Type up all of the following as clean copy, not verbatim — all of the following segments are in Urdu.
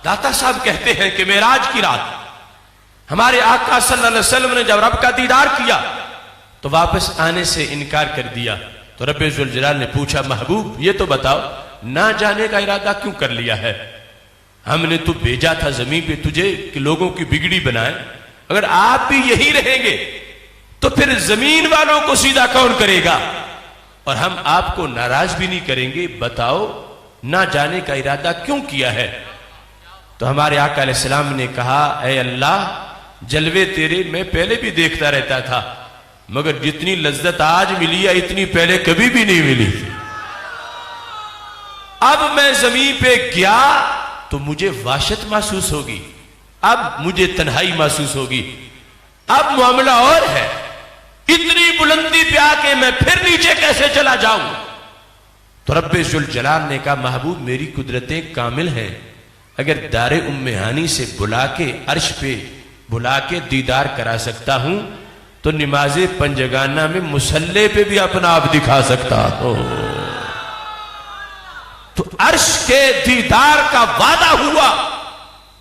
داتا صاحب کہتے ہیں کہ معراج کی رات ہمارے آقا صلی اللہ علیہ وسلم نے جب رب کا دیدار کیا تو واپس آنے سے انکار کر دیا. تو رب ذوالجلال نے پوچھا محبوب یہ تو بتاؤ نہ جانے کا ارادہ کیوں کر لیا ہے؟ ہم نے تو بھیجا تھا زمین پہ تجھے کہ لوگوں کی بگڑی بنائے. اگر آپ بھی یہی رہیں گے تو پھر زمین والوں کو سیدھا کون کرے گا؟ اور ہم آپ کو ناراض بھی نہیں کریں گے. بتاؤ نہ جانے کا ارادہ کیوں کیا ہے؟ تو ہمارے آقا علیہ السلام نے کہا اے اللہ جلوے تیرے میں پہلے بھی دیکھتا رہتا تھا مگر جتنی لذت آج ملی ہے اتنی پہلے کبھی بھی نہیں ملی. اب میں زمین پہ گیا تو مجھے وحشت محسوس ہوگی, اب مجھے تنہائی محسوس ہوگی, اب معاملہ اور ہے. اتنی بلندی پہ آ کے میں پھر نیچے کیسے چلا جاؤں؟ تو رب ذوالجلال نے کہا محبوب میری قدرتیں کامل ہیں, اگر دار ام ہانی سے بلا کے عرش پہ بلا کے دیدار کرا سکتا ہوں تو نماز پنجگانہ میں مصلی پہ بھی اپنا آپ دکھا سکتا ہوں. تو عرش کے دیدار کا وعدہ ہوا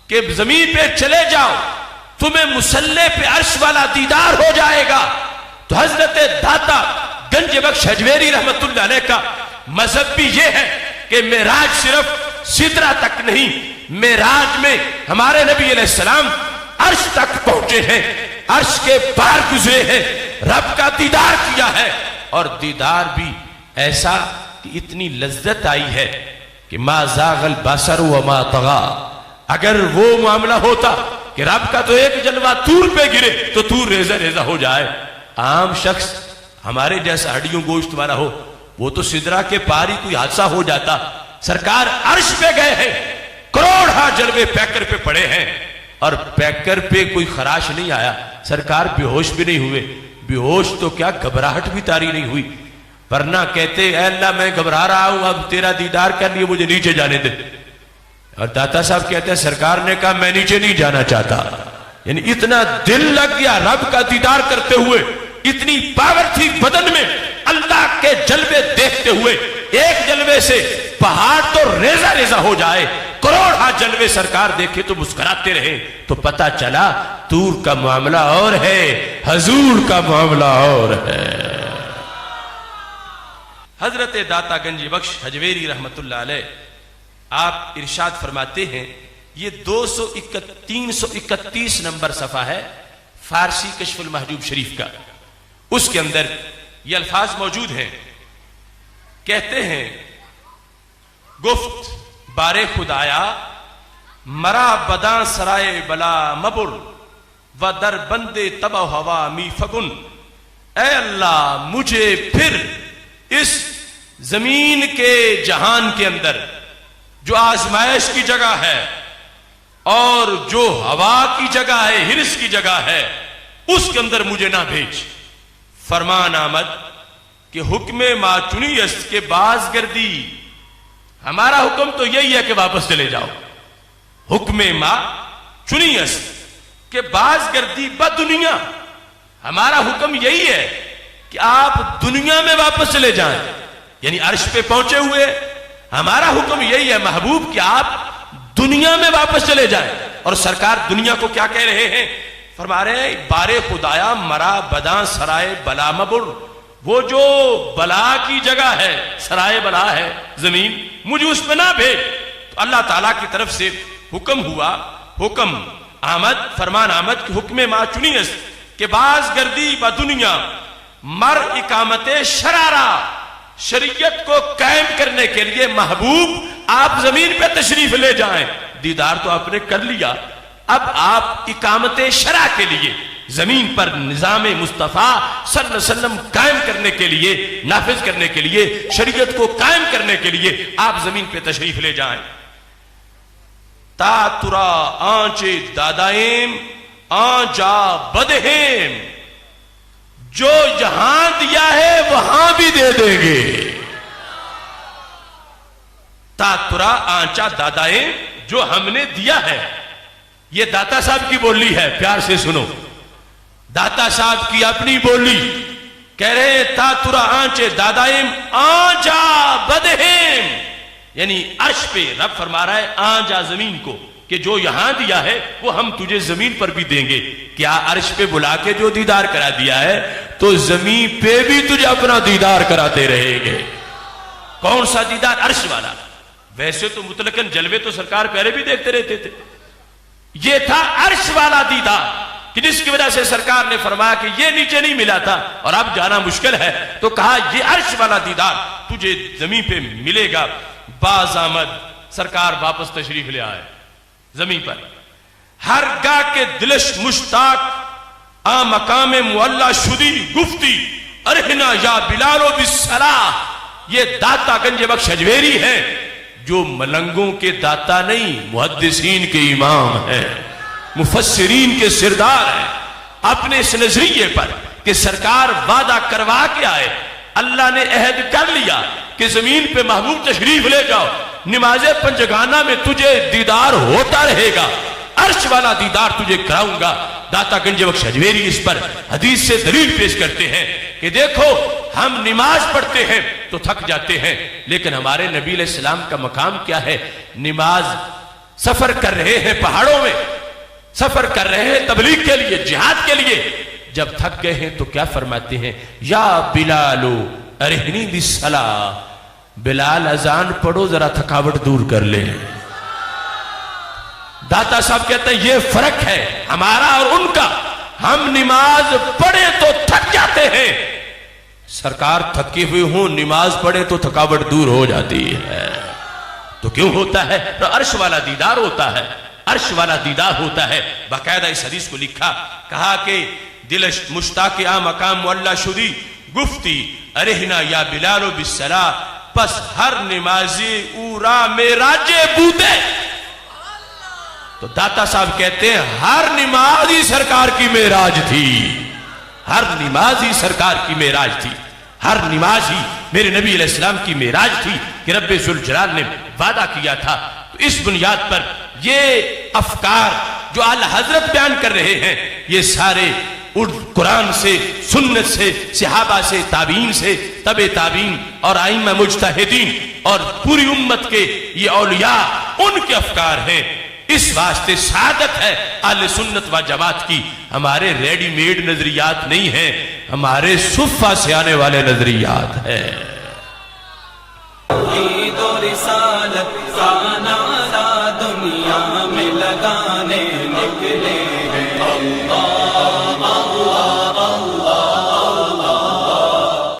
کہ زمین پہ چلے جاؤ تمہیں مصلی پہ عرش والا دیدار ہو جائے گا. تو حضرت داتا گنج بخش حجویری رحمت اللہ علیہ کا مذہب بھی یہ ہے کہ معراج صرف سدرہ تک نہیں, معراج میں ہمارے نبی علیہ السلام عرش تک پہنچے ہیں, عرش کے پار گزرے ہیں, رب کا دیدار کیا ہے. اور دیدار بھی ایسا کہ اتنی لذت آئی ہے کہ ما زاغ البصر وما طغى. اگر وہ معاملہ ہوتا کہ رب کا تو ایک جلوہ طور پہ گرے تو طور ریزہ ریزہ ہو جائے, عام شخص ہمارے جیسا ہڈیوں گوشت والا ہو وہ تو سدرہ کے پار ہی کوئی حادثہ ہو جاتا. سرکار عرش پہ گئے ہیں, کروڑا جلوے پیکر پہ پڑے ہیں اور پیکر پہ کوئی خراش نہیں آیا. سرکار بے ہوش بھی نہیں ہوئے, بے ہوش تو کیا گھبراہٹ بھی طاری نہیں ہوئی, ورنہ کہتے اے اللہ میں گھبرا رہا ہوں اب تیرا دیدار کر لیے مجھے نیچے جانے دے. اور داتا صاحب کہتے ہیں سرکار نے کہا میں نیچے نہیں جانا چاہتا. یعنی اتنا دل لگ گیا رب کا دیدار کرتے ہوئے, اتنی پاور تھی بدن میں اللہ کے جلوے دیکھتے ہوئے. ایک جلوے سے پہاڑ تو ریزہ ریزہ ہو جائے, کروڑا جلوے سرکار دیکھے تو مسکراتے رہے. تو پتا چلا طور کا معاملہ اور ہے, حضور کا معاملہ اور ہے. حضرت داتا گنج بخش حجویری رحمت اللہ علیہ آپ ارشاد فرماتے ہیں, یہ 331 نمبر صفحہ ہے فارسی کشف المحجوب شریف کا, اس کے اندر یہ الفاظ موجود ہیں. کہتے ہیں گفت بارے خدایا مرا بداں سرائے بلا مبر و در بندے تب و ہوا می فگن. اے اللہ مجھے پھر اس زمین کے جہان کے اندر جو آزمائش کی جگہ ہے اور جو ہوا کی جگہ ہے, ہرس کی جگہ ہے, اس کے اندر مجھے نہ بھیج. فرمان آمد کہ حکم ما چنی است کے باز گردی. ہمارا حکم تو یہی ہے کہ واپس چلے جاؤ. حکم ما چنی است کہ باز گردی بدنیا. ہمارا حکم یہی ہے کہ آپ دنیا میں واپس چلے جائیں, یعنی عرش پہ پہنچے ہوئے ہمارا حکم یہی ہے محبوب کہ آپ دنیا میں واپس چلے جائیں. اور سرکار دنیا کو کیا کہہ رہے ہیں؟ فرما رہے ہیں بارے خدایا مرا بداں سرائے بلا مبر, وہ جو بلا کی جگہ ہے, سرائے بلا ہے زمین, مجھے اس پہ نہ بھیج. تو اللہ تعالیٰ کی طرف سے حکم ہوا, حکم آمد, فرمان آمد کہ حکم ما چنی است کہ باز گردی با دنیا مر اقامت شرارہ. شریعت کو قائم کرنے کے لیے محبوب آپ زمین پہ تشریف لے جائیں. دیدار تو آپ نے کر لیا, اب آپ اقامت شرع کے لیے زمین پر نظام مصطفیٰ صلی اللہ علیہ وسلم قائم کرنے کے لیے, نافذ کرنے کے لیے, شریعت کو قائم کرنے کے لیے آپ زمین پہ تشریف لے جائیں. تا ترا آنچے دادائیم آنچا بدہیم. جو جہاں دیا ہے وہاں بھی دے دیں گے. تا ترا آنچا دادائیں, جو ہم نے دیا ہے. یہ داتا صاحب کی بولی ہے, پیار سے سنو. داتا صاحب کی اپنی بولی کہہ رہے ہیں تا ترا آنچے دادائیم آنچا بدہیم, یعنی عرش پہ رب فرما رہا ہے آنچا زمین کو, کہ جو یہاں دیا ہے وہ ہم تجھے زمین پر بھی دیں گے. کیا عرش پہ بلا کے جو دیدار کرا دیا ہے تو زمین پہ بھی تجھے اپنا دیدار کراتے رہیں گے. کون سا دیدار؟ عرش والا. ویسے تو مطلقاً جلوے تو سرکار پہلے بھی دیکھتے رہتے تھے، یہ تھا عرش والا دیدار کہ جس کی وجہ سے سرکار نے فرمایا کہ یہ نیچے نہیں ملا تھا اور اب جانا مشکل ہے، تو کہا یہ عرش والا دیدار تجھے زمین پہ ملے گا. باز آمد، سرکار واپس تشریف لے آئے زمین پر. ہر گاہ کے دلش مشتاق آ مقام معلا شدی گفتی ارہنا یا بلالو بالصلاح. یہ داتا گنج بخش اجویری ہے جو ملنگوں کے داتا نہیں، محدثین کے امام ہیں، مفسرین کے سردار ہیں. اپنے اس نظریے پر کہ سرکار وعدہ کروا کے آئے، اللہ نے عہد کر لیا کہ زمین پہ محبوب تشریف لے جاؤ، نماز پنجگانہ میں تجھے دیدار ہوتا رہے گا، عرش والا دیدار تجھے کراؤں گا. داتا گنج بخش اجویری اس پر حدیث سے دلیل پیش کرتے ہیں کہ دیکھو ہم نماز پڑھتے ہیں تو تھک جاتے ہیں، لیکن ہمارے نبی علیہ السلام کا مقام کیا ہے؟ نماز سفر کر رہے ہیں، پہاڑوں میں سفر کر رہے ہیں تبلیغ کے لیے، جہاد کے لیے، جب تھک گئے ہیں تو کیا فرماتے ہیں؟ یا بلالو ارہنی بالصلاۃ. بلال اذان پڑھو ذرا تھکاوٹ دور کر لے. داتا صاحب کہتے ہیں یہ فرق ہے ہمارا اور ان کا، ہم نماز پڑھے تو تھک جاتے ہیں، سرکار تھکے ہوئے ہوں نماز پڑھے تو تھکاوٹ دور ہو جاتی ہے. تو کیوں ہوتا ہے؟ تو عرش والا دیدار ہوتا ہے، عرش والا دیدار ہوتا ہے. باقاعدہ اس حدیث کو لکھا، کہا کہ دل مشتاق آ مقام معلا شدی گفتی ارہنا یا بلالو بالصلاۃ. پس ہر نمازی اورا معراج بودے. تو داتا صاحب کہتے ہیں ہر نمازی سرکار کی معراج تھی، ہر نمازی سرکار کی معراج تھی، ہر نمازی میرے نبی علیہ السلام کی معراج تھی کہ رب ذوالجلال نے وعدہ کیا تھا. تو اس بنیاد پر یہ افکار جو اعلی حضرت بیان کر رہے ہیں یہ سارے قرآن سے، سنت سے، صحابہ سے، تابعین سے، تبع تابعین اور ائمہ مجتہدین اور پوری امت کے یہ اولیاء ان کے افکار ہیں. اس واسطے سعادت ہے اہل سنت و جماعت کی. ہمارے ریڈی میڈ نظریات نہیں ہیں، ہمارے صفہ سے آنے والے نظریات ہیں.